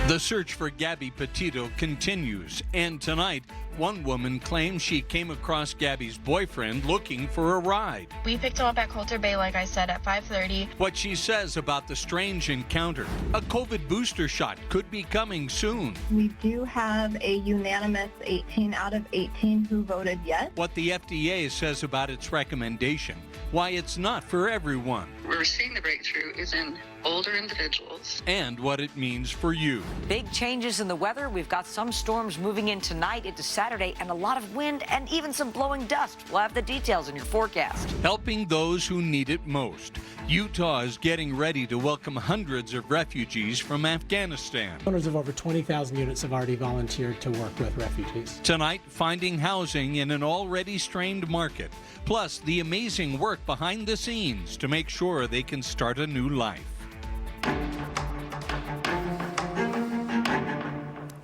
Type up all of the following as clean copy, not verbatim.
The search for Gabby Petito continues, and tonight, one woman claims she came across Gabby's boyfriend looking for a ride. We picked him up at Coulter Bay, like I said, at 5:30. What she says about the strange encounter: a COVID booster shot could be coming soon. We do have a unanimous 18 out of 18 who voted yes. What the FDA says about its recommendation, why it's not for everyone. We're seeing the breakthrough is in older individuals. And what it means for you. Big changes in the weather. We've got some storms moving in tonight into Saturday and a lot of wind and even some blowing dust. We'll have the details in your forecast. Helping those who need it most. Utah is getting ready to welcome hundreds of refugees from Afghanistan. Owners of over 20,000 units have already volunteered to work with refugees. Tonight, finding housing in an already strained market. Plus, the amazing work behind the scenes to make sure they can start a new life.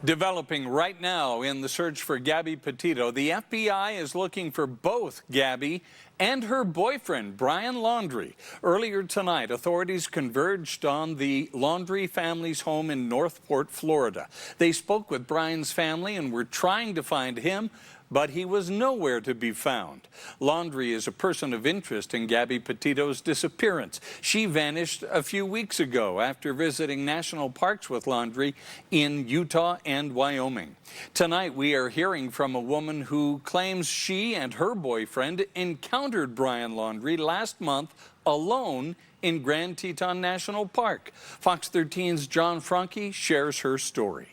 Developing right now in the search for Gabby Petito, the FBI is looking for both Gabby and her boyfriend, Brian Laundrie. Earlier tonight, authorities converged on the Laundrie family's home in Northport, Florida. They spoke with Brian's family and were trying to find him, but he was nowhere to be found. Laundrie is a person of interest in Gabby Petito's disappearance. She vanished a few weeks ago after visiting national parks with Laundrie in Utah and Wyoming. Tonight, we are hearing from a woman who claims she and her boyfriend encountered Brian Laundrie last month alone in Grand Teton National Park. Fox 13's John Franke shares her story.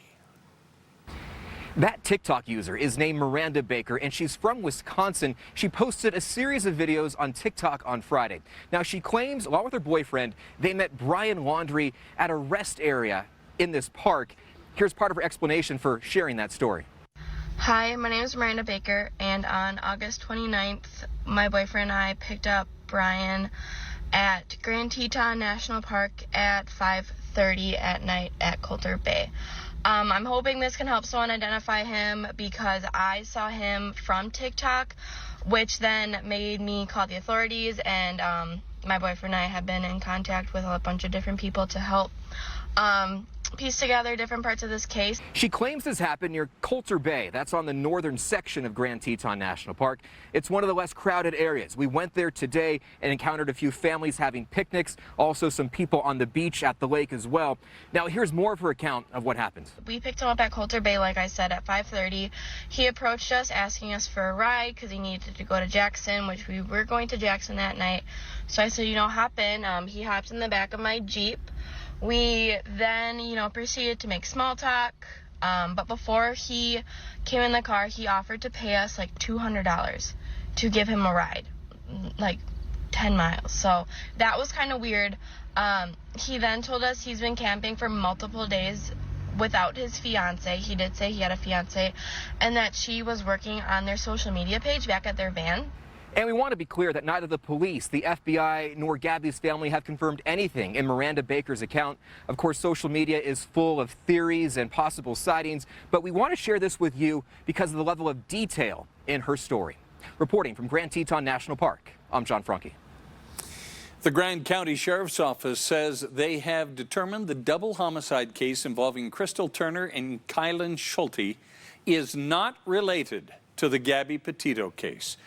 That TikTok user is named Miranda Baker, and she's from Wisconsin. She posted a series of videos on TikTok on Friday. Now, she claims, along with her boyfriend, they met Brian Laundrie at a rest area in this park. Here's part of her explanation for sharing that story. Hi, my name is Miranda Baker, and on August 29th, my boyfriend and I picked up Brian at Grand Teton National Park at 5:30 at night at Coulter Bay. I'm hoping this can help someone identify him because I saw him from TikTok, which then made me call the authorities, and my boyfriend and I have been in contact with a bunch of different people to help piece together different parts of this case. She claims this happened near Coulter Bay. That's on the northern section of Grand Teton National Park. It's one of the less crowded areas. We went there today and encountered a few families having picnics, also some people on the beach at the lake as well. Now, here's more of her account of what happened. We picked him up at Coulter Bay, like I said, at 5:30. He approached us asking us for a ride because he needed to go to Jackson, which we were going to Jackson that night. So I said, hop in. He hopped in the back of my Jeep. We then, proceeded to make small talk, but before he came in the car, he offered to pay us like $200 to give him a ride, like 10 miles. So that was kind of weird. He then told us he's been camping for multiple days without his fiance. He did say he had a fiance, and that she was working on their social media page back at their van. And we want to be clear that neither the police, the FBI, nor Gabby's family have confirmed anything in Miranda Baker's account. Of course, social media is full of theories and possible sightings, but we want to share this with you because of the level of detail in her story. Reporting from Grand Teton National Park, I'm John Franke. The Grand County Sheriff's Office says they have determined the double homicide case involving Crystal Turner and Kylan Schulte is not related to the Gabby Petito case.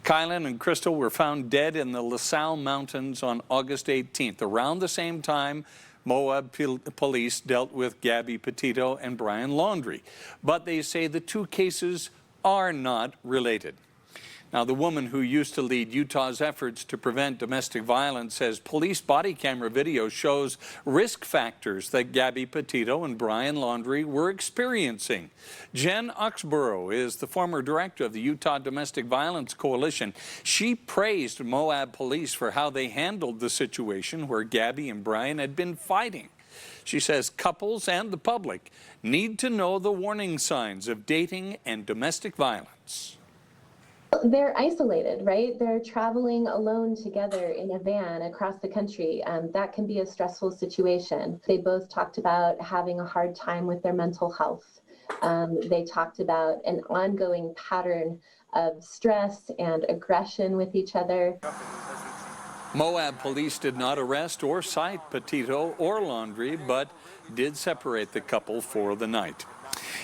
Kylan and Crystal were found dead in the LaSalle Mountains on August 18th. Around the same time, Moab police dealt with Gabby Petito and Brian Laundrie. But they say the two cases are not related. Now, the woman who used to lead Utah's efforts to prevent domestic violence says police body camera video shows risk factors that Gabby Petito and Brian Laundrie were experiencing. Jen Oxborough is the former director of the Utah Domestic Violence Coalition. She praised Moab police for how they handled the situation where Gabby and Brian had been fighting. She says couples and the public need to know the warning signs of dating and domestic violence. They're isolated, right? They're traveling alone together in a van across the country. That can be a stressful situation. They both talked about having a hard time with their mental health. They talked about an ongoing pattern of stress and aggression with each other. Moab police did not arrest or cite Petito or Laundrie, but did separate the couple for the night.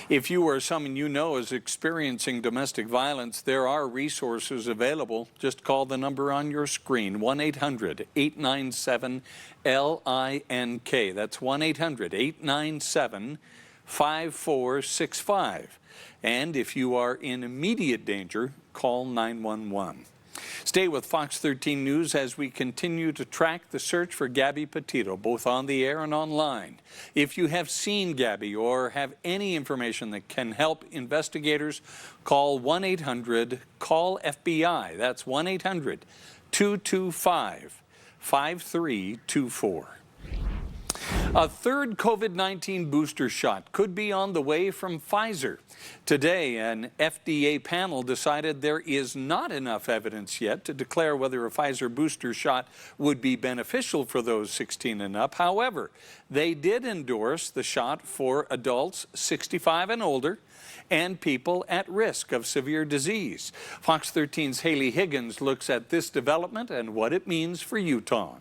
If you or someone you know is experiencing domestic violence, there are resources available. Just call the number on your screen, 1-800-897-LINK. That's 1-800-897-5465. And if you are in immediate danger, call 911. Stay with Fox 13 News as we continue to track the search for Gabby Petito, both on the air and online. If you have seen Gabby or have any information that can help investigators, call 1-800-CALL-FBI. That's 1-800-225-5324. A third COVID-19 booster shot could be on the way from Kaiser. Today, an FDA panel decided there is not enough evidence yet to declare whether a Pfizer booster shot would be beneficial for those 16 and up. However, they did endorse the shot for adults 65 and older and people at risk of severe disease. Fox 13's Haley Higgins looks at this development and what it means for Utah.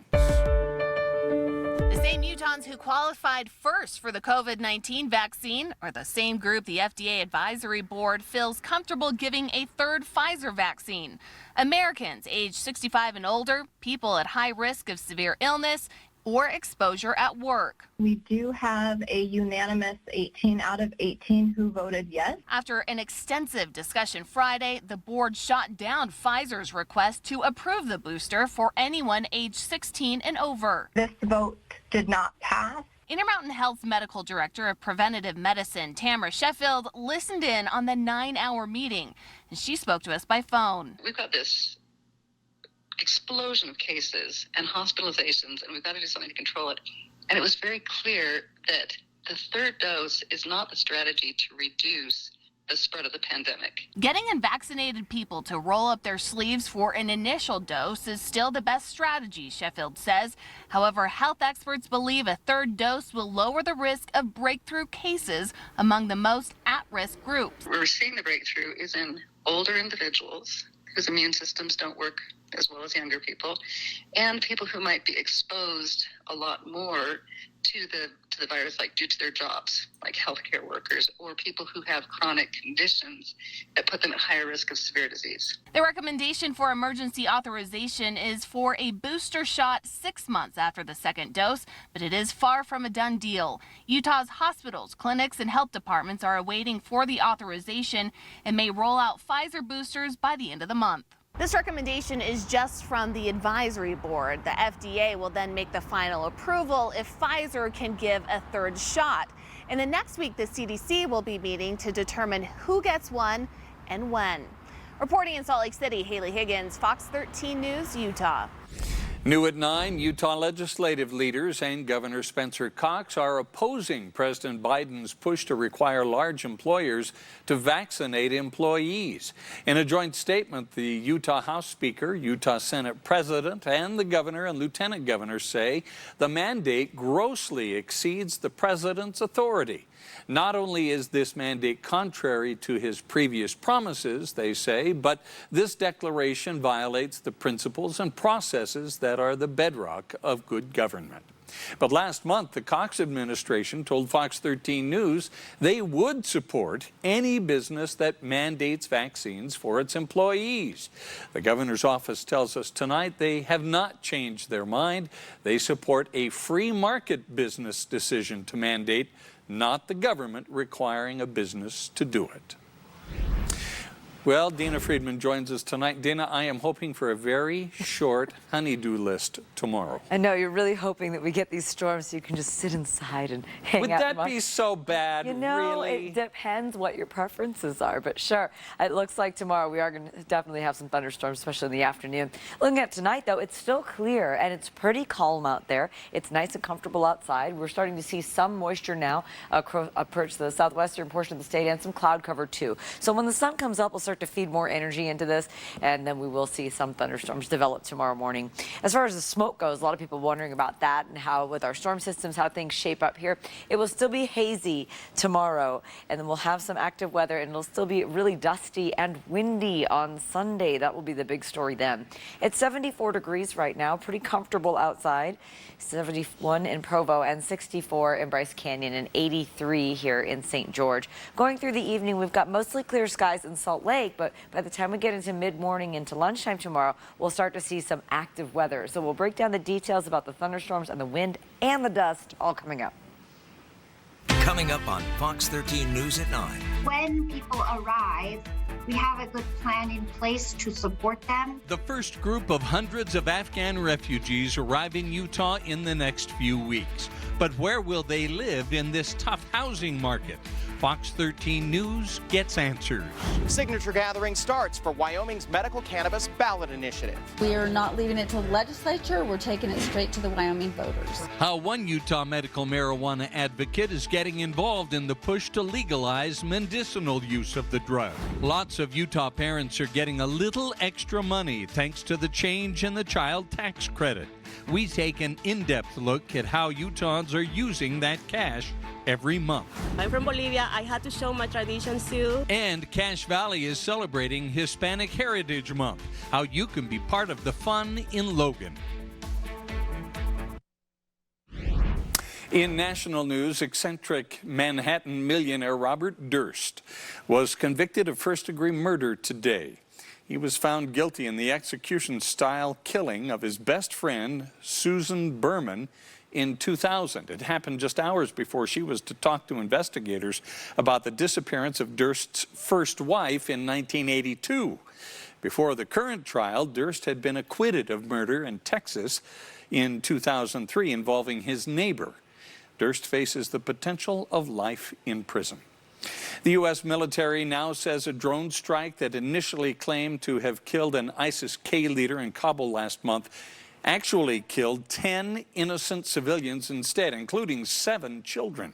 The same Utahns who qualified first for the COVID-19 vaccine are the same group the FDA Advisory Board feels comfortable giving a third Pfizer vaccine. Americans aged 65 and older, people at high risk of severe illness or exposure at work. We do have a unanimous 18 out of 18 who voted yes. After an extensive discussion Friday, the board shot down Pfizer's request to approve the booster for anyone aged 16 and over. This vote did not pass. Intermountain Health's medical director of preventative medicine, Tamara Sheffield, listened in on the 9-hour meeting, and she spoke to us by phone. We've got this explosion of cases and hospitalizations, and we've got to do something to control it. And it was very clear that the third dose is not the strategy to reduce the spread of the pandemic. Getting unvaccinated people to roll up their sleeves for an initial dose is still the best strategy, Sheffield says. However, health experts believe a third dose will lower the risk of breakthrough cases among the most at-risk groups. Where we're seeing the breakthrough is in older individuals whose immune systems don't work as well as younger people, and people who might be exposed a lot more to the virus, like due to their jobs, like healthcare workers, or people who have chronic conditions that put them at higher risk of severe disease. The recommendation for emergency authorization is for a booster shot 6 months after the second dose, but it is far from a done deal. Utah's hospitals, clinics, and health departments are awaiting for the authorization and may roll out Pfizer boosters by the end of the month. This recommendation is just from the advisory board. The FDA will then make the final approval if Pfizer can give a third shot. And then next week, the CDC will be meeting to determine who gets one and when. Reporting in Salt Lake City, Haley Higgins, Fox 13 News, Utah. New at 9, Utah legislative leaders and Governor Spencer Cox are opposing President Biden's push to require large employers to vaccinate employees. In a joint statement, the Utah House Speaker, Utah Senate President, and the governor and lieutenant governor say the mandate grossly exceeds the president's authority. Not only is this mandate contrary to his previous promises, they say, but this declaration violates the principles and processes that are the bedrock of good government. But last month, the Cox administration told Fox 13 News they would support any business that mandates vaccines for its employees. The governor's office tells us tonight they have not changed their mind. They support a free market business decision to mandate, not the government requiring a business to do it. Well, Dina Friedman joins us tonight. Dina, I am hoping for a very short honey-do list tomorrow. I know, you're really hoping that we get these storms so you can just sit inside and hang Would out. Would that be so bad, You know, really? It depends what your preferences are, but sure. It looks like tomorrow we are going to definitely have some thunderstorms, especially in the afternoon. Looking at tonight, though, it's still clear and it's pretty calm out there. It's nice and comfortable outside. We're starting to see some moisture now approach the southwestern portion of the state and some cloud cover, too. So when the sun comes up, we'll start start to feed more energy into this, and then we will see some thunderstorms develop tomorrow morning. As far as the smoke goes, a lot of people wondering about that and how with our storm systems, how things shape up here. It will still be hazy tomorrow, and then we'll have some active weather, and it'll still be really dusty and windy on Sunday. That will be the big story then. It's 74 degrees right now, pretty comfortable outside. 71 in Provo and 64 in Bryce Canyon and 83 here in St. George. Going through the evening, we've got mostly clear skies in Salt Lake, but by the time we get into mid-morning into lunchtime tomorrow, we'll start to see some active weather. So we'll break down the details about the thunderstorms and the wind and the dust all coming up. Coming up on Fox 13 News at 9. When people arrive, we have a good plan in place to support them. The first group of hundreds of Afghan refugees arrive in Utah in the next few weeks. But where will they live in this tough housing market? Fox 13 News gets answers. Signature gathering starts for Wyoming's medical cannabis ballot initiative. We are not leaving it to the legislature. We're taking it straight to the Wyoming voters. How one Utah medical marijuana advocate is getting involved in the push to legalize medicinal use of the drug. Lots of Utah parents are getting a little extra money thanks to the change in the child tax credit. We take an in-depth look at how Utahns are using that cash every month. I'm from Bolivia. I had to show my traditions too. And Cache Valley is celebrating Hispanic Heritage Month. How you can be part of the fun in Logan. In national news, eccentric Manhattan millionaire Robert Durst was convicted of first-degree murder today. He was found guilty in the execution-style killing of his best friend, Susan Berman, in 2000. It happened just hours before she was to talk to investigators about the disappearance of Durst's first wife in 1982. Before the current trial, Durst had been acquitted of murder in Texas in 2003 involving his neighbor. Durst faces the potential of life in prison. The U.S. military now says a drone strike that initially claimed to have killed an ISIS-K leader in Kabul last month actually killed 10 innocent civilians instead, including 7 children.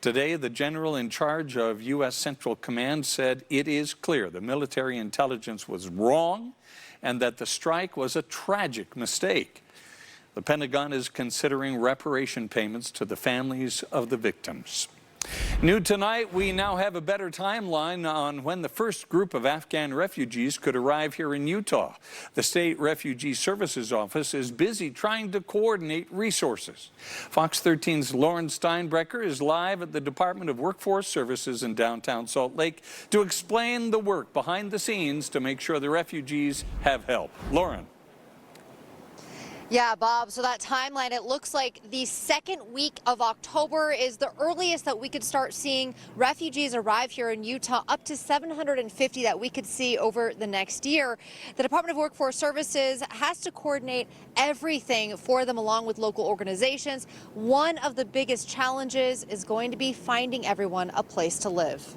Today, the general in charge of U.S. Central Command said it is clear the military intelligence was wrong and that the strike was a tragic mistake. The Pentagon is considering reparation payments to the families of the victims. New tonight, we now have a better timeline on when the first group of Afghan refugees could arrive here in Utah. The State Refugee Services Office is busy trying to coordinate resources. Fox 13's Lauren Steinbrecher is live at the Department of Workforce Services in downtown Salt Lake to explain the work behind the scenes to make sure the refugees have help. Lauren. Yeah, Bob, so that timeline, it looks like the second week of October is the earliest that we could start seeing refugees arrive here in Utah, up to 750 that we could see over the next year. The Department of Workforce Services has to coordinate everything for them along with local organizations. One of the biggest challenges is going to be finding everyone a place to live.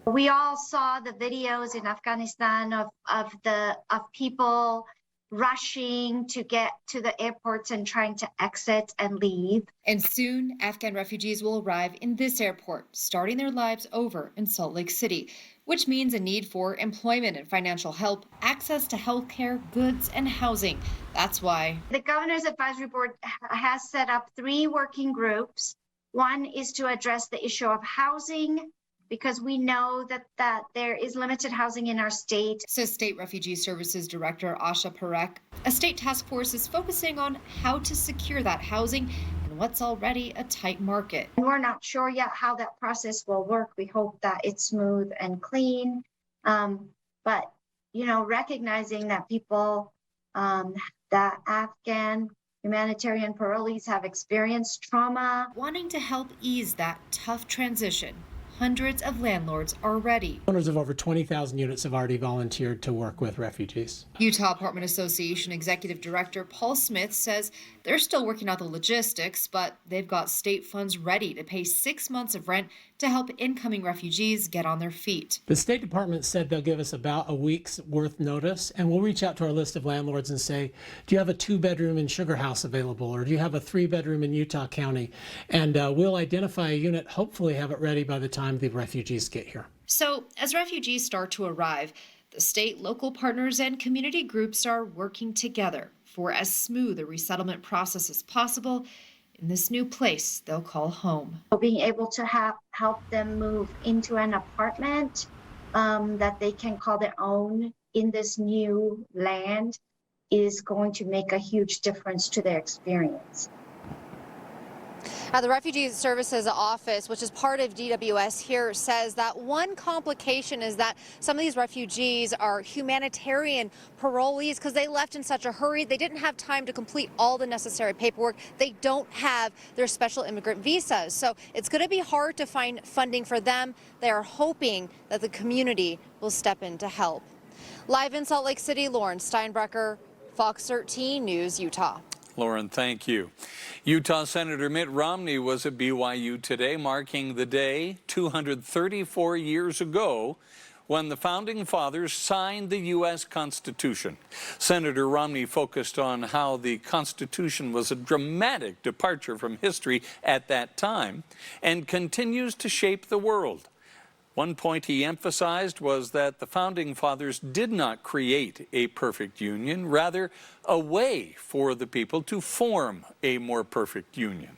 We all saw the videos in Afghanistan of people rushing to get to the airports and trying to exit and leave. And soon, Afghan refugees will arrive in this airport, starting their lives over in Salt Lake City, which means a need for employment and financial help, access to healthcare, goods, and housing. That's why the Governor's Advisory Board has set up 3 working groups. One is to address the issue of housing, because we know that there is limited housing in our state. Says State Refugee Services Director Asha Parekh. A state task force is focusing on how to secure that housing in what's already a tight market. We're not sure yet how that process will work. We hope that it's smooth and clean. But, you know, recognizing that people, that Afghan humanitarian parolees have experienced trauma. Wanting to help ease that tough transition, hundreds of landlords are ready. Owners of over 20,000 units have already volunteered to work with refugees. Utah Apartment Association Executive Director Paul Smith says they're still working out the logistics, but they've got state funds ready to pay 6 months of rent to help incoming refugees get on their feet. The State Department said they'll give us about a week's worth notice, and we'll reach out to our list of landlords and say, do you have a 2-bedroom in Sugar House available, or do you have a 3-bedroom in Utah County? And we'll identify a unit, hopefully have it ready by the time the refugees get here. So, as refugees start to arrive, the state, local partners, and community groups are working together for as smooth a resettlement process as possible in this new place they'll call home. Being able to help them move into an apartment that they can call their own in this new land is going to make a huge difference to their experience. The Refugee Services Office, which is part of DWS here, says that one complication is that some of these refugees are humanitarian parolees because they left in such a hurry. They didn't have time to complete all the necessary paperwork. They don't have their special immigrant visas. So it's going to be hard to find funding for them. They are hoping that the community will step in to help. Live in Salt Lake City, Lauren Steinbrecher, Fox 13 News, Utah. Lauren, thank you. Utah Senator Mitt Romney was at BYU today, marking the day 234 years ago when the Founding Fathers signed the U.S. Constitution. Senator Romney focused on how the Constitution was a dramatic departure from history at that time and continues to shape the world. One point he emphasized was that the Founding Fathers did not create a perfect union, rather a way for the people to form a more perfect union.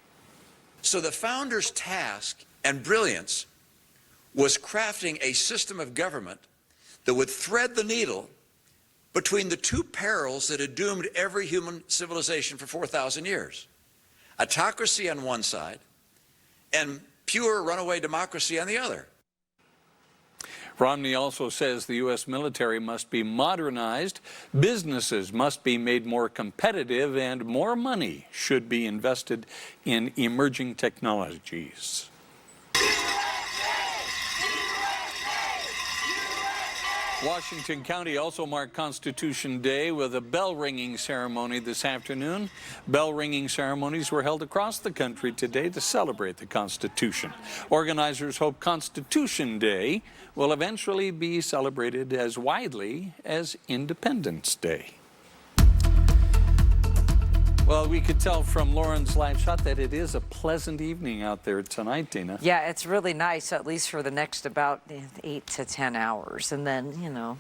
So the Founders' task and brilliance was crafting a system of government that would thread the needle between the two perils that had doomed every human civilization for 4,000 years. Autocracy on one side and pure runaway democracy on the other. Romney also says the U.S. military must be modernized, businesses must be made more competitive, and more money should be invested in emerging technologies. Washington County also marked Constitution Day with a bell-ringing ceremony this afternoon. Bell-ringing ceremonies were held across the country today to celebrate the Constitution. Organizers hope Constitution Day will eventually be celebrated as widely as Independence Day. Well, we could tell from Lauren's live shot that it is a pleasant evening out there tonight, Dina. Yeah, it's really nice, at least for the next about 8 to 10 hours. And then, you know,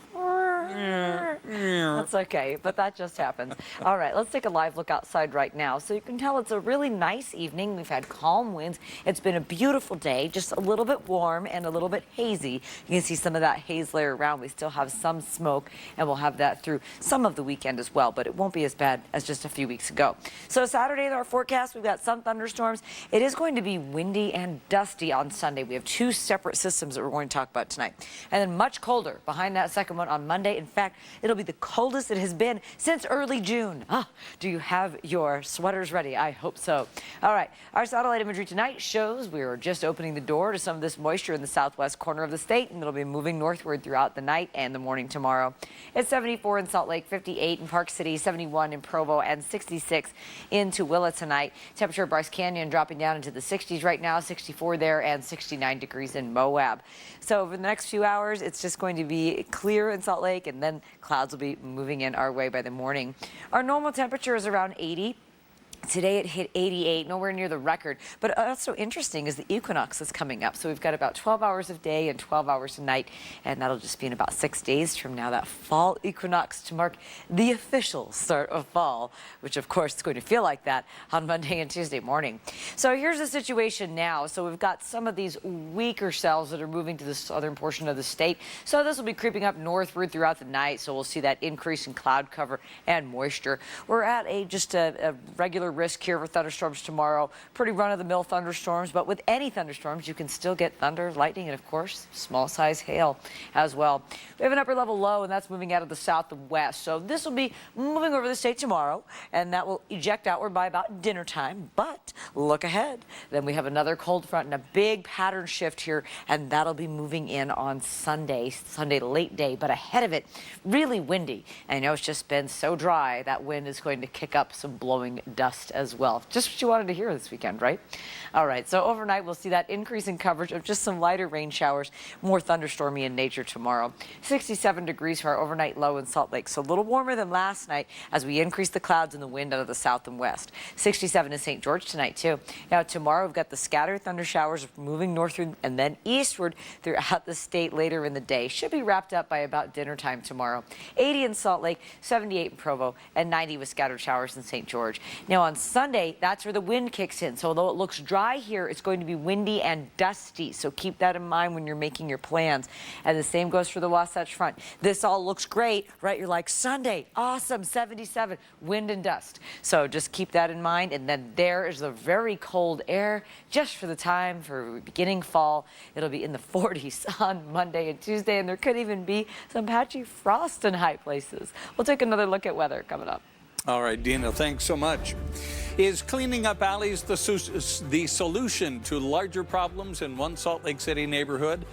that's okay, but that just happens. All right, let's take a live look outside right now. So you can tell it's a really nice evening. We've had calm winds. It's been a beautiful day, just a little bit warm and a little bit hazy. You can see some of that haze layer around. We still have some smoke, and we'll have that through some of the weekend as well, but it won't be as bad as just a few weeks ago. So Saturday in our forecast, we've got some thunderstorms. It is going to be windy and dusty on Sunday. We have two separate systems that we're going to talk about tonight. And then much colder behind that second one on Monday. In fact, it'll be the coldest it has been since early June. Do you have your sweaters ready? I hope so. All right, our satellite imagery tonight shows we are just opening the door to some of this moisture in the southwest corner of the state, and it'll be moving northward throughout the night and the morning tomorrow. It's 74 in Salt Lake, 58 in Park City, 71 in Provo, and 66 in Tooele tonight. Temperature at Bryce Canyon dropping down into the 60s right now, 64 there and 69 degrees in Moab. So over the next few hours, it's just going to be clear in Salt Lake, and then clouds will be moving in our way by the morning. Our normal temperature is around 80. Today it hit 88, nowhere near the record. But also interesting is the equinox is coming up. So we've got about 12 hours of day and 12 hours of night, and that'll just be in about 6 days from now, that fall equinox to mark the official start of fall, which of course is going to feel like that on Monday and Tuesday morning. So here's the situation now. So we've got some of these weaker cells that are moving to the southern portion of the state. So this will be creeping up northward throughout the night. So we'll see that increase in cloud cover and moisture. We're at just a regular risk here for thunderstorms tomorrow. Pretty run-of-the-mill thunderstorms, but with any thunderstorms, you can still get thunder, lightning, and of course, small-size hail as well. We have an upper-level low, and that's moving out of the south and west. So this will be moving over the state tomorrow, and that will eject outward by about dinner time. But look ahead. Then we have another cold front and a big pattern shift here, and that'll be moving in on Sunday late day. But ahead of it, really windy. And I know it's just been so dry, that wind is going to kick up some blowing dust dust as well. Just what you wanted to hear this weekend, right? All right, so overnight we'll see that increase in coverage of just some lighter rain showers, more thunderstormy in nature tomorrow. 67 degrees for our overnight low in Salt Lake, so a little warmer than last night as we increase the clouds and the wind out of the south and west. 67 in St. George tonight, too. Now, tomorrow we've got the scattered thunder showers moving northward and then eastward throughout the state later in the day. Should be wrapped up by about dinner time tomorrow. 80 in Salt Lake, 78 in Provo, and 90 with scattered showers in St. George. Now, on Sunday, that's where the wind kicks in. So although it looks dry here, it's going to be windy and dusty. So keep that in mind when you're making your plans. And the same goes for the Wasatch Front. This all looks great, right? You're like, Sunday, awesome, 77, wind and dust. So just keep that in mind. And then there is the very cold air just for the time for beginning fall. It'll be in the 40s on Monday and Tuesday, and there could even be some patchy frost in high places. We'll take another look at weather coming up. All right, Dina, thanks so much. Is cleaning up alleys the solution to larger problems in one Salt Lake City neighborhood?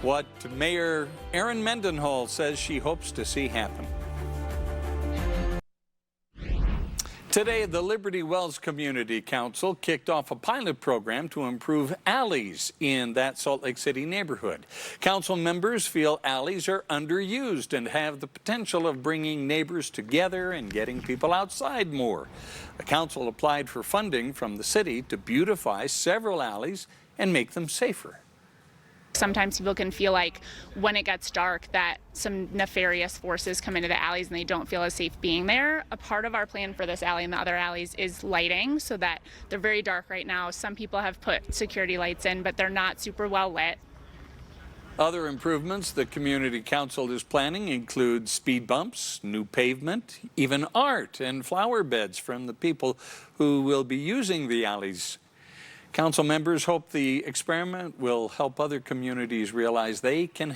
What Mayor Erin Mendenhall says she hopes to see happen. Today, the Liberty Wells Community Council kicked off a pilot program to improve alleys in that Salt Lake City neighborhood. Council members feel alleys are underused and have the potential of bringing neighbors together and getting people outside more. The council applied for funding from the city to beautify several alleys and make them safer. Sometimes people can feel like when it gets dark that some nefarious forces come into the alleys and they don't feel as safe being there. A part of our plan for this alley and the other alleys is lighting so that they're very dark right now. Some people have put security lights in, but they're not super well lit. Other improvements the community council is planning include speed bumps, new pavement, even art and flower beds from the people who will be using the alleys. Council members hope the experiment will help other communities realize they can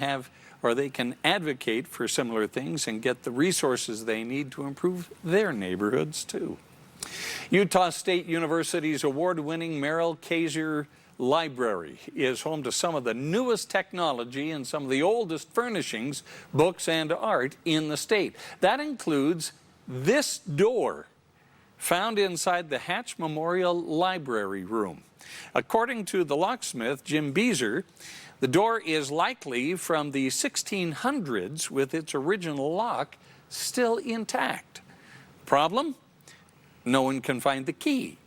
advocate for similar things and get the resources they need to improve their neighborhoods too. Utah State University's award-winning Merrill Kaiser Library is home to some of the newest technology and some of the oldest furnishings, books, and art in the state. That includes this door found inside the Hatch Memorial Library room. According to the locksmith, Jim Beezer, the door is likely from the 1600s with its original lock still intact. Problem? No one can find the key.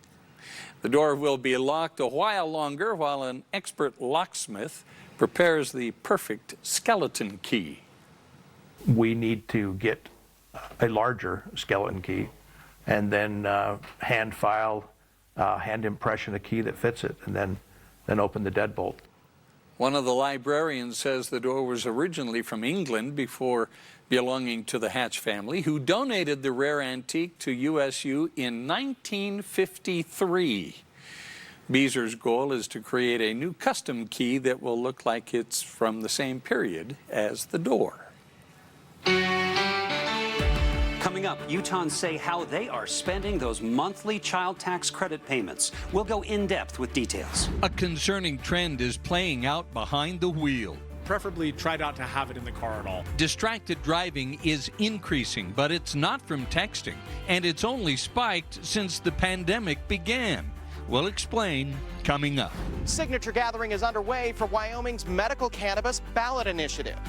The door will be locked a while longer while an expert locksmith prepares the perfect skeleton key. We need to get a larger skeleton key and then hand file, hand impression a key that fits it, and then open the deadbolt. One of the librarians says the door was originally from England before belonging to the Hatch family, who donated the rare antique to USU in 1953. Beezer's goal is to create a new custom key that will look like it's from the same period as the door. Coming up, Utahns say how they are spending those monthly child tax credit payments. We'll go in depth with details. A concerning trend is playing out behind the wheel. Preferably try not to have it in the car at all. Distracted driving is increasing, but it's not from texting, and it's only spiked since the pandemic began. We'll explain coming up. Signature gathering is underway for Wyoming's medical cannabis ballot initiative.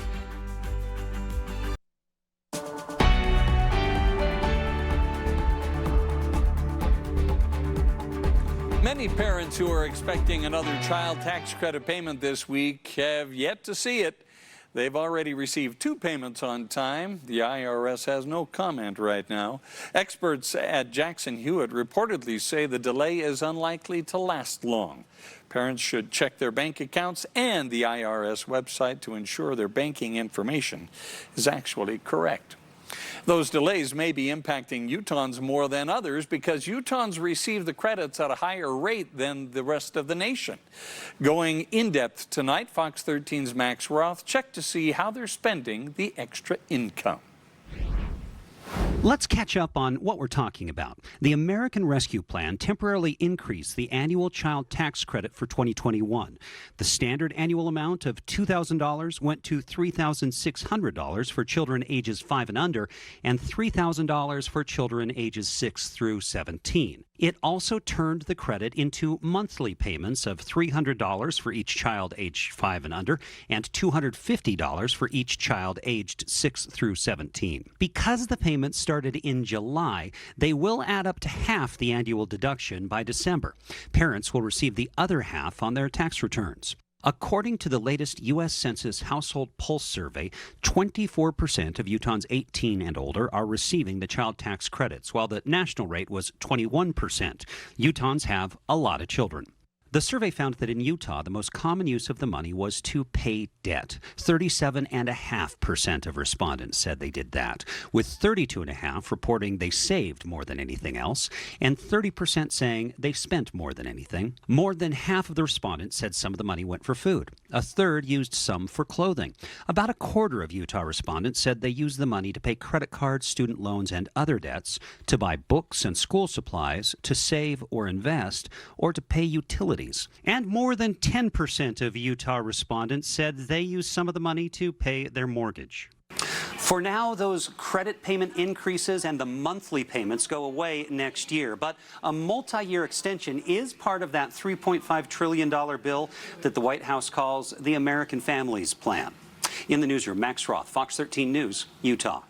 Many parents who are expecting another child tax credit payment this week have yet to see it. They've already received 2 payments on time. The IRS has no comment right now. Experts at Jackson Hewitt reportedly say the delay is unlikely to last long. Parents should check their bank accounts and the IRS website to ensure their banking information is actually correct. Those delays may be impacting Utahns more than others because Utahns receive the credits at a higher rate than the rest of the nation. Going in depth tonight, Fox 13's Max Roth checked to see how they're spending the extra income. Let's catch up on what we're talking about. The American Rescue Plan temporarily increased the annual child tax credit for 2021. The standard annual amount of $2,000 went to $3,600 for children ages 5 and under, and $3,000 for children ages 6 through 17. It also turned the credit into monthly payments of $300 for each child aged 5 and under and $250 for each child aged 6 through 17. Because the payments started in July, they will add up to half the annual deduction by December. Parents will receive the other half on their tax returns. According to the latest U.S. Census Household Pulse Survey, 24% of Utahns 18 and older are receiving the child tax credits, while the national rate was 21%. Utahns have a lot of children. The survey found that in Utah, the most common use of the money was to pay debt. 37.5% of respondents said they did that, with 32.5% reporting they saved more than anything else, and 30% saying they spent more than anything. More than half of the respondents said some of the money went for food. A third used some for clothing. About a quarter of Utah respondents said they used the money to pay credit cards, student loans, and other debts, to buy books and school supplies, to save or invest, or to pay utilities. And more than 10% of Utah respondents said they used some of the money to pay their mortgage. For now, those credit payment increases and the monthly payments go away next year. But a multi-year extension is part of that $3.5 trillion bill that the White House calls the American Families Plan. In the newsroom, Max Roth, Fox 13 News, Utah.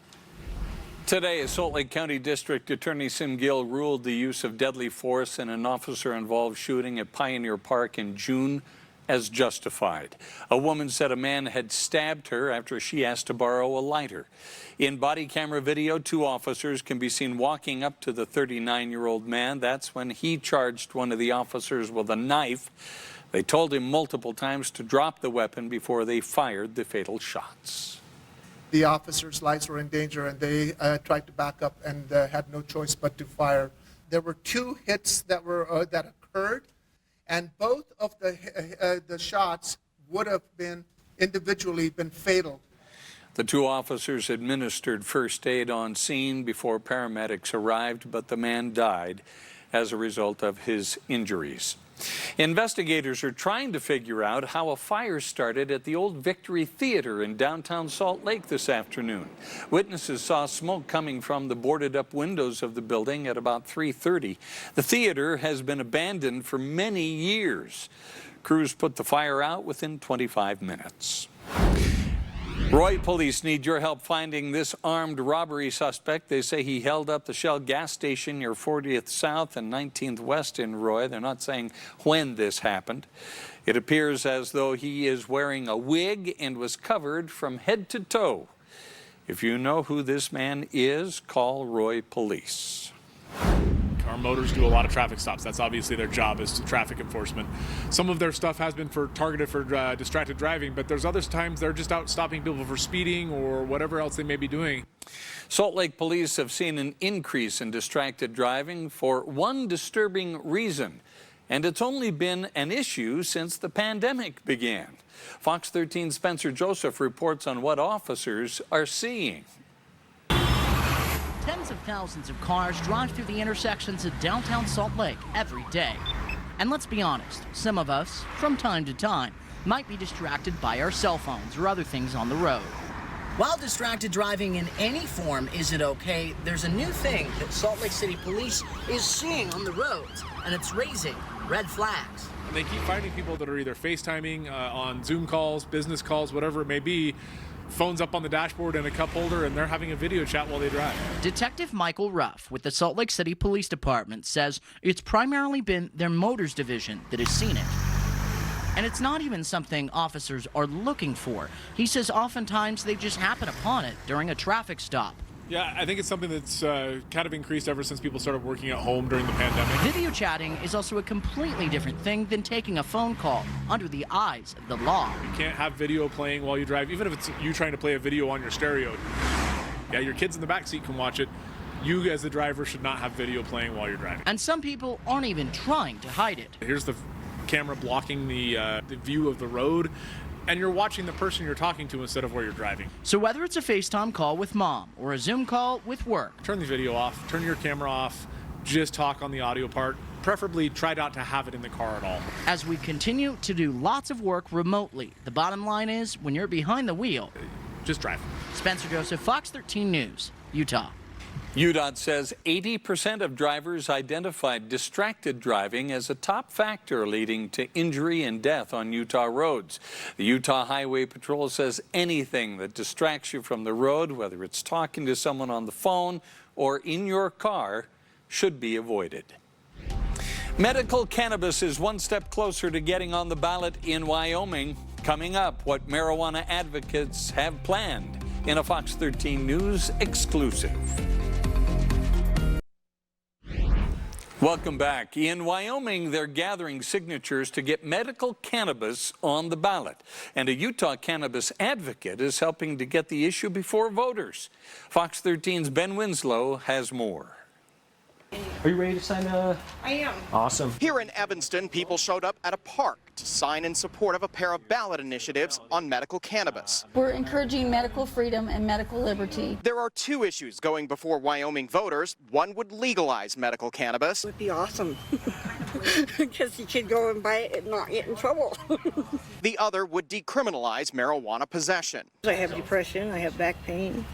Today, a Salt Lake County District Attorney Sim Gill ruled the use of deadly force in an officer-involved shooting at Pioneer Park in June as justified. A woman said a man had stabbed her after she asked to borrow a lighter. In body camera video, 2 officers can be seen walking up to the 39-year-old man. That's when he charged one of the officers with a knife. They told him multiple times to drop the weapon before they fired the fatal shots. The officers' lives were in danger, and they tried to back up and had no choice but to fire. There were 2 hits that occurred, and both of the shots would have been individually been fatal. The 2 officers administered first aid on scene before paramedics arrived, but the man died as a result of his injuries. Investigators are trying to figure out how a fire started at the old Victory Theater in downtown Salt Lake this afternoon. Witnesses saw smoke coming from the boarded-up windows of the building at about 3:30. The theater has been abandoned for many years. Crews put the fire out within 25 minutes. Roy police need your help finding this armed robbery suspect. They say he held up the Shell gas station near 40th South and 19th West in Roy. They're not saying when this happened. It appears as though he is wearing a wig and was covered from head to toe. If you know who this man is, call Roy police. Our motors do a lot of traffic stops. That's obviously their job, is traffic enforcement. Some of their stuff has been targeted for distracted driving, but there's other times they're just out stopping people for speeding or whatever else they may be doing. Salt Lake police have seen an increase in distracted driving for one disturbing reason, and it's only been an issue since the pandemic began. Fox 13's Spencer Joseph reports on what officers are seeing. Tens of thousands of cars drive through the intersections of downtown Salt Lake every day. And let's be honest, some of us, from time to time, might be distracted by our cell phones or other things on the road. While distracted driving in any form isn't okay, there's a new thing that Salt Lake City Police is seeing on the roads, and it's raising red flags. And they keep finding people that are either FaceTiming on Zoom calls, business calls, whatever it may be, phones up on the dashboard and a cup holder, and they're having a video chat while they drive. Detective Michael Ruff with the Salt Lake City Police Department says it's primarily been their motors division that has seen it. And it's not even something officers are looking for. He says oftentimes they just happen upon it during a traffic stop. Yeah, I think it's something that's kind of increased ever since people started working at home during the pandemic. Video chatting is also a completely different thing than taking a phone call under the eyes of the law. You can't have video playing while you drive, even if it's you trying to play a video on your stereo. Yeah, your kids in the backseat can watch it. You as the driver should not have video playing while you're driving. And some people aren't even trying to hide it. Here's the camera blocking the view of the road, and you're watching the person you're talking to instead of where you're driving. So whether it's a FaceTime call with mom or a Zoom call with work, turn the video off, turn your camera off, just talk on the audio part. Preferably try not to have it in the car at all. As we continue to do lots of work remotely, the bottom line is when you're behind the wheel, just drive. Spencer Joseph, Fox 13 News, Utah. UDOT says 80% of drivers identified distracted driving as a top factor leading to injury and death on Utah roads. The Utah Highway Patrol says anything that distracts you from the road, whether it's talking to someone on the phone or in your car, should be avoided. Medical cannabis is one step closer to getting on the ballot in Wyoming. Coming up, what marijuana advocates have planned in a Fox 13 News exclusive. Welcome back. In Wyoming, they're gathering signatures to get medical cannabis on the ballot. And a Utah cannabis advocate is helping to get the issue before voters. Fox 13's Ben Winslow has more. Are you ready to sign I am. Awesome. Here in Evanston, people showed up at a park to sign in support of a pair of ballot initiatives on medical cannabis. We're encouraging medical freedom and medical liberty. There are two issues going before Wyoming voters. One would legalize medical cannabis. It would be awesome because you could go and buy it and not get in trouble. The other would decriminalize marijuana possession. I have depression, I have back pain,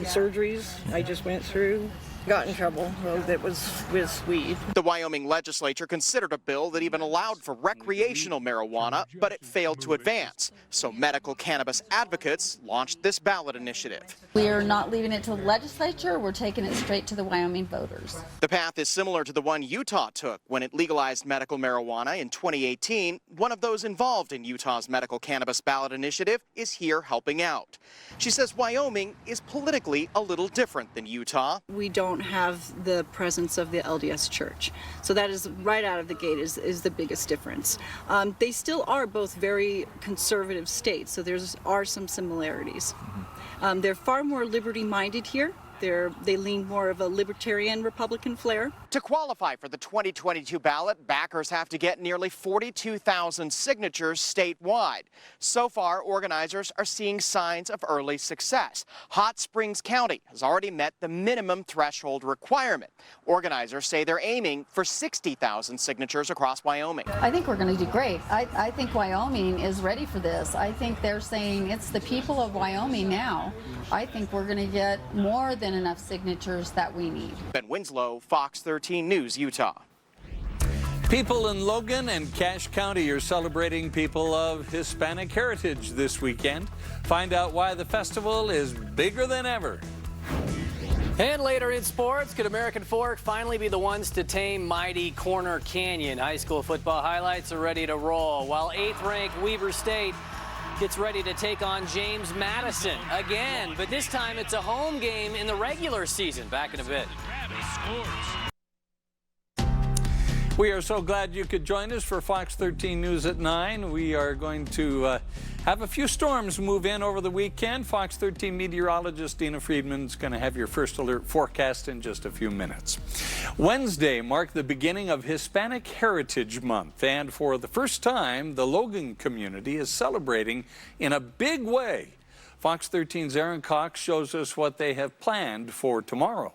surgeries I just went through. Got in trouble that was with weed. The Wyoming legislature considered a bill that even allowed for recreational marijuana, but it failed to advance. So medical cannabis advocates launched this ballot initiative. We are not leaving it to the legislature. We're taking it straight to the Wyoming voters. The path is similar to the one Utah took when it legalized medical marijuana in 2018. One of those involved in Utah's medical cannabis ballot initiative is here helping out. She says Wyoming is politically a little different than Utah. We don't have the presence of the LDS Church. So that is right out of the gate is the biggest difference. They still are both very conservative states, so there are some similarities. They're far more liberty-minded here. They lean more of a libertarian Republican flair. To qualify for the 2022 ballot, backers have to get nearly 42,000 signatures statewide. So far, organizers are seeing signs of early success. Hot Springs County has already met the minimum threshold requirement. Organizers say they're aiming for 60,000 signatures across Wyoming. I think we're going to do great. I think Wyoming is ready for this. I think they're saying it's the people of Wyoming now. I think we're going to get more than enough signatures that we need. Ben Winslow, Fox 13 News, Utah. People in Logan and Cache County are celebrating people of Hispanic heritage this weekend. Find out why the festival is bigger than ever. And later in sports, could American Fork finally be the ones to tame mighty Corner Canyon? High school football highlights are ready to roll, while 8th-ranked Weber State gets ready to take on James Madison again, but this time it's a home game in the regular season. Back in a bit. We are so glad you could join us for Fox 13 News at 9. We are going to have a few storms move in over the weekend. Fox 13 meteorologist Dina Friedman is going to have your first alert forecast in just a few minutes. Wednesday marked the beginning of Hispanic Heritage Month, and for the first time, the Logan community is celebrating in a big way. Fox 13's Aaron Cox shows us what they have planned for tomorrow.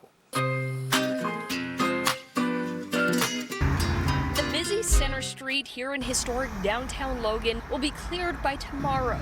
Center Street here in historic downtown Logan will be cleared by tomorrow.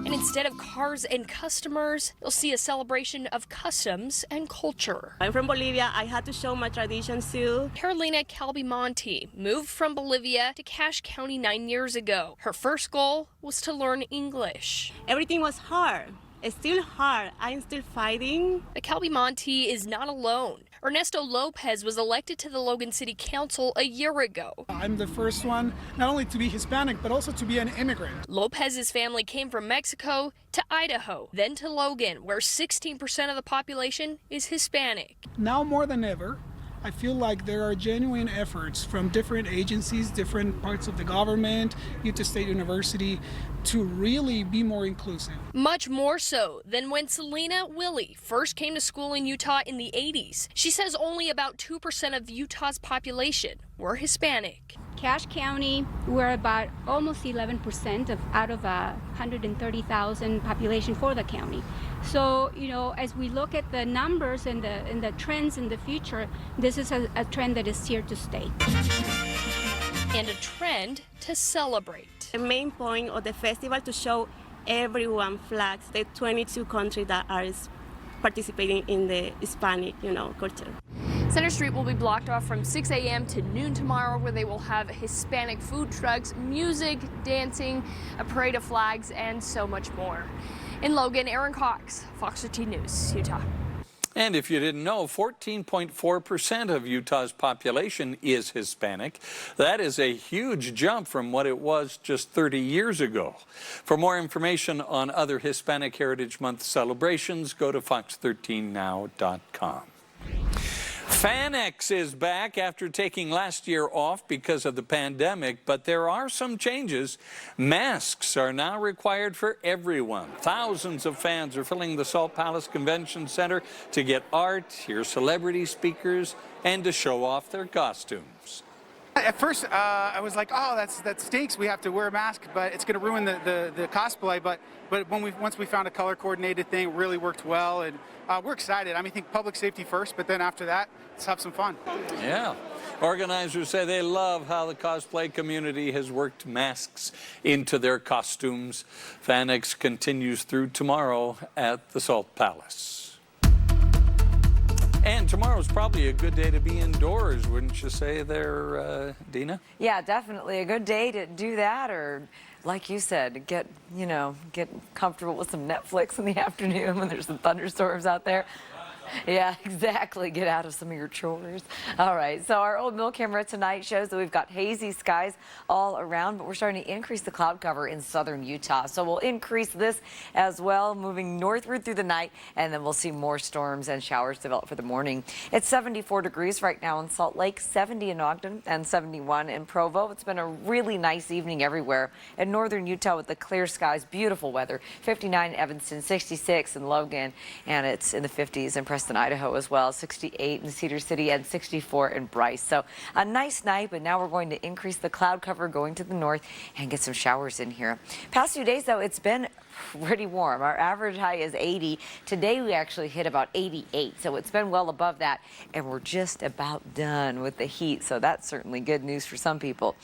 And instead of cars and customers, you'll see a celebration of customs and culture. I'm from Bolivia. I had to show my traditions too. Carolina Calbimonte moved from Bolivia to Cache County 9 years ago. Her first goal was to learn English. Everything was hard. It's still hard. I'm still fighting. But Calbimonte is not alone. Ernesto Lopez was elected to the Logan City Council a year ago. I'm the first one not only to be Hispanic, but also to be an immigrant. Lopez's family came from Mexico to Idaho, then to Logan, where 16% of the population is Hispanic. Now more than ever, I feel like there are genuine efforts from different agencies, different parts of the government, Utah State University, to really be more inclusive. Much more so than when Selena Willie first came to school in Utah in the 80s. She says only about 2% of Utah's population were Hispanic. Cache County, we're about almost 11% out of 130,000 population for the county. So, you know, as we look at the numbers and the trends in the future, this is a trend that is here to stay. And a trend to celebrate. The main point of the festival to show everyone flags, the 22 countries that are participating in the Hispanic, culture. Center Street will be blocked off from 6 a.m. to noon tomorrow, where they will have Hispanic food trucks, music, dancing, a parade of flags, and so much more. In Logan, Aaron Cox, Fox 13 News, Utah. And if you didn't know, 14.4% of Utah's population is Hispanic. That is a huge jump from what it was just 30 years ago. For more information on other Hispanic Heritage Month celebrations, go to fox13now.com. FanX is back after taking last year off because of the pandemic, but there are some changes. Masks are now required for everyone. Thousands of fans are filling the Salt Palace Convention Center to get art, hear celebrity speakers, and to show off their costumes. At first, I was like, oh, that stinks. We have to wear a mask, but it's going to ruin the cosplay. But once we found a color-coordinated thing, it really worked well, and we're excited. I think public safety first, but then after that, let's have some fun. Yeah. Organizers say they love how the cosplay community has worked masks into their costumes. FanX continues through tomorrow at the Salt Palace. And tomorrow's probably a good day to be indoors, wouldn't you say there, Dina? Yeah, definitely a good day to do that, or like you said, get comfortable with some Netflix in the afternoon when there's some thunderstorms out there. Yeah, exactly. Get out of some of your chores. All right, so our old mill camera tonight shows that we've got hazy skies all around, but we're starting to increase the cloud cover in southern Utah. So we'll increase this as well, moving northward through the night, and then we'll see more storms and showers develop for the morning. It's 74 degrees right now in Salt Lake, 70 in Ogden, and 71 in Provo. It's been a really nice evening everywhere. In northern Utah with the clear skies, beautiful weather. 59 in Evanston, 66 in Logan, and it's in the 50s in Preston, Idaho as well, 68 in Cedar City and 64 in Bryce. So a nice night, but now we're going to increase the cloud cover going to the north and get some showers in here. Past few days, though, it's been pretty warm. Our average high is 80. Today we actually hit about 88, so it's been well above that, and we're just about done with the heat, so that's certainly good news for some people.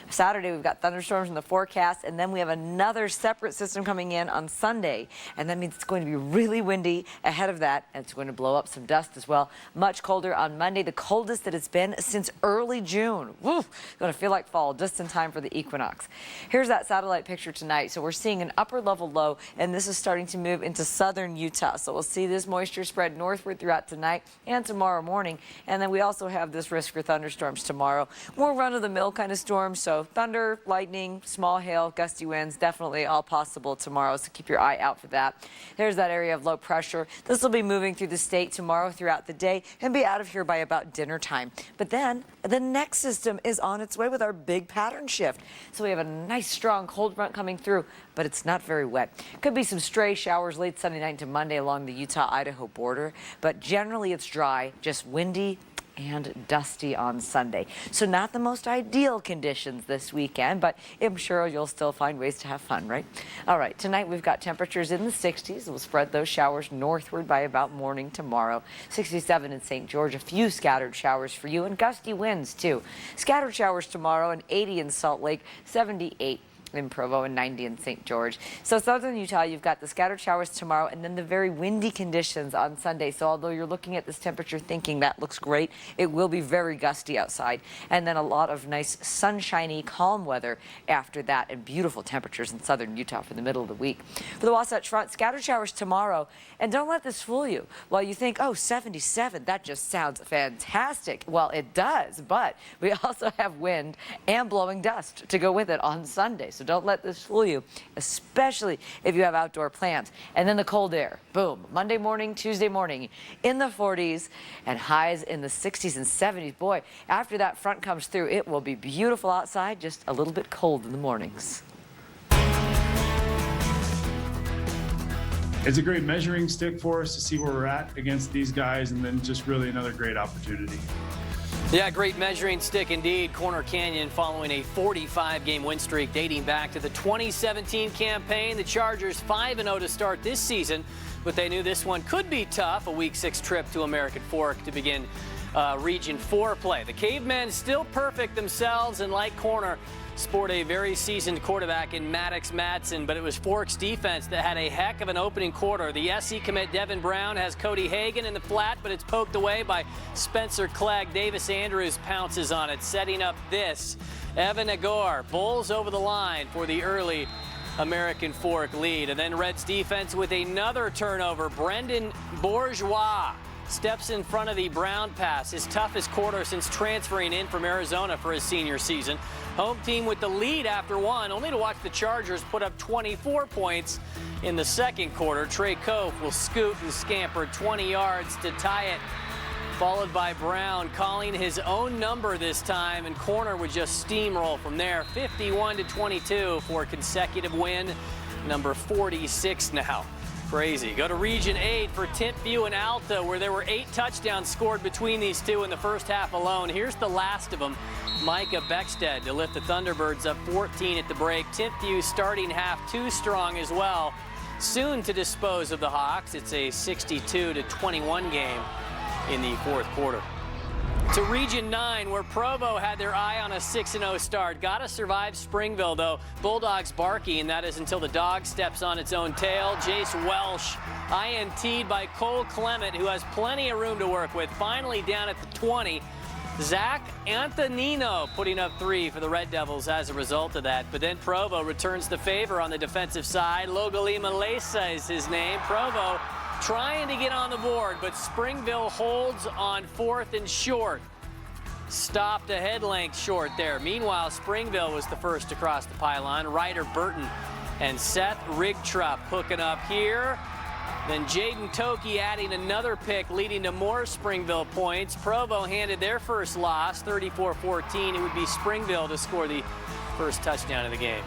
Saturday we've got thunderstorms in the forecast, and then we have another separate system coming in on Sunday, and that means it's going to be really windy ahead of that, and it's going to blow up some dust as well. Much colder on Monday, the coldest that it's been since early June. Woo! It's going to feel like fall just in time for the equinox. Here's that satellite picture tonight. So we're seeing an upper level low, and this is starting to move into southern Utah. So we'll see this moisture spread northward throughout tonight and tomorrow morning. And then we also have this risk for thunderstorms tomorrow. More run-of-the-mill kind of storms. So thunder, lightning, small hail, gusty winds, definitely all possible tomorrow. So keep your eye out for that. There's that area of low pressure. This will be moving through the state tomorrow throughout the day and be out of here by about dinner time. But then the next system is on its way with our big pattern shift. So we have a nice strong cold front coming through, but it's not very wet. Could be some stray showers late Sunday night to Monday along the Utah-Idaho border, but generally it's dry, just windy and dusty on Sunday. So not the most ideal conditions this weekend, but I'm sure you'll still find ways to have fun, right? All right, tonight we've got temperatures in the 60s. We'll spread those showers northward by about morning tomorrow. 67 in St. George, a few scattered showers for you, and gusty winds too. Scattered showers tomorrow, and 80 in Salt Lake, 78 in Provo, and 90 in St. George. So southern Utah, you've got the scattered showers tomorrow and then the very windy conditions on Sunday. So although you're looking at this temperature thinking that looks great, it will be very gusty outside. And then a lot of nice sunshiny, calm weather after that, and beautiful temperatures in southern Utah for the middle of the week. For the Wasatch Front, scattered showers tomorrow. And don't let this fool you. While you think, oh, 77, that just sounds fantastic. Well, it does, but we also have wind and blowing dust to go with it on Sunday. So don't let this fool you, especially if you have outdoor plans. And then the cold air, boom, Monday morning, Tuesday morning, in the 40s and highs in the 60s and 70s. Boy, after that front comes through, it will be beautiful outside, just a little bit cold in the mornings. It's a great measuring stick for us to see where we're at against these guys, and then just really another great opportunity. Yeah, great measuring stick indeed. Corner Canyon following a 45-game win streak dating back to the 2017 campaign. The Chargers 5-0 to start this season, but they knew this one could be tough. A Week 6 trip to American Fork to begin Region 4 play. The Cavemen still perfect themselves, and like Corner, sport a very seasoned quarterback in Maddox Madsen, but it was Fork's defense that had a heck of an opening quarter. The SC commit Devin Brown has Cody Hagan in the flat, but it's poked away by Spencer Clegg. Davis Andrews pounces on it, setting up this. Evan Agor bowls over the line for the early American Fork lead. And then Reds defense with another turnover. Brendan Bourgeois steps in front of the Brown pass, his toughest quarter since transferring in from Arizona for his senior season. Home team with the lead after one, only to watch the Chargers put up 24 points in the second quarter. Trey Kof will scoot and scamper 20 yards to tie it, followed by Brown calling his own number this time, and Corner would just steamroll from there. 51-22 for a consecutive win, number 46 now. Crazy. Go to Region 8 for Timpview and Alta, where there were 8 touchdowns scored between these two in the first half alone. Here's the last of them. Micah Beckstead to lift the Thunderbirds up 14 at the break. Timpview starting half too strong as well. Soon to dispose of the Hawks. It's a 62-21 game in the fourth quarter. To Region 9, where Provo had their eye on a 6-0 start. Got to survive Springville, though. Bulldogs barky, and that is until the dog steps on its own tail. Jace Welsh INT'd by Cole Clement, who has plenty of room to work with. Finally down at the 20. Zach Antonino putting up 3 for the Red Devils as a result of that. But then Provo returns the favor on the defensive side. Logalima Lesa is his name. Provo trying to get on the board, but Springville holds on 4th and short. Stopped a head length short there. Meanwhile, Springville was the first to cross the pylon. Ryder Burton and Seth Rigtrup hooking up here. Then Jaden Toki adding another pick, leading to more Springville points. Provo handed their first loss, 34-14. It would be Springville to score the first touchdown of the game.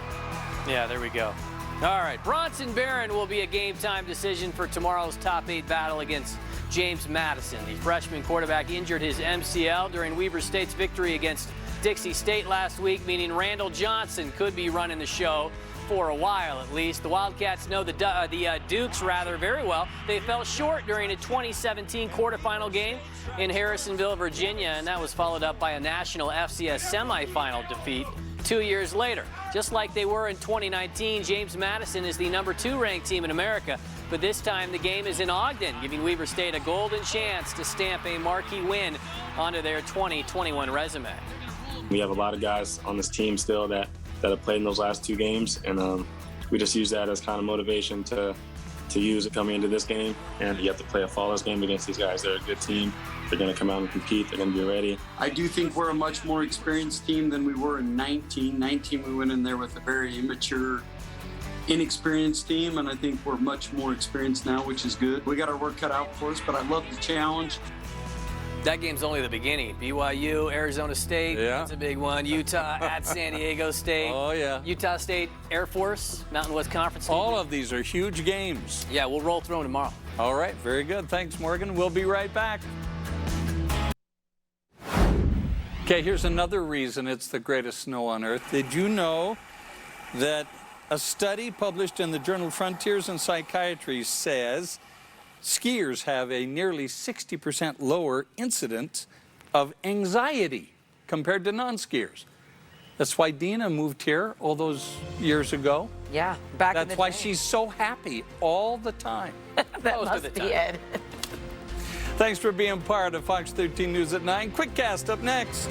Yeah, there we go. All right, Bronson Barron will be a game-time decision for tomorrow's top 8 battle against James Madison. The freshman quarterback injured his MCL during Weber State's victory against Dixie State last week, meaning Randall Johnson could be running the show for a while at least. The Wildcats know the Dukes very well. They fell short during a 2017 quarterfinal game in Harrisonville, Virginia, and that was followed up by a national FCS semifinal defeat 2 years later. Just like they were in 2019, James Madison is the number 2 ranked team in America, but this time the game is in Ogden, giving Weber State a golden chance to stamp a marquee win onto their 2021 resume. We have a lot of guys on this team still that have played in those last 2 games, and we just use that as kind of motivation to use it coming into this game. And you have to play a flawless game against these guys. They're a good team. They're going to come out and compete. They're going to be ready. I do think we're a much more experienced team than we were in 19. 19, we went in there with a very immature, inexperienced team, and I think we're much more experienced now, which is good. We got our work cut out for us, but I love the challenge. That game's only the beginning. BYU, Arizona State, that's a big one. Utah at San Diego State. Oh, yeah. Utah State, Air Force, Mountain West Conference. All of these are huge games. Yeah, we'll roll through them tomorrow. All right, very good. Thanks, Morgan. We'll be right back. Okay, here's another reason it's the greatest snow on Earth. Did you know that a study published in the journal Frontiers in Psychiatry says skiers have a nearly 60% lower incidence of anxiety compared to non-skiers? That's why Dina moved here all those years ago. Yeah, back in the day. That's why she's so happy all the time. That must be it. Thanks for being part of Fox 13 News at 9. Quick cast up next.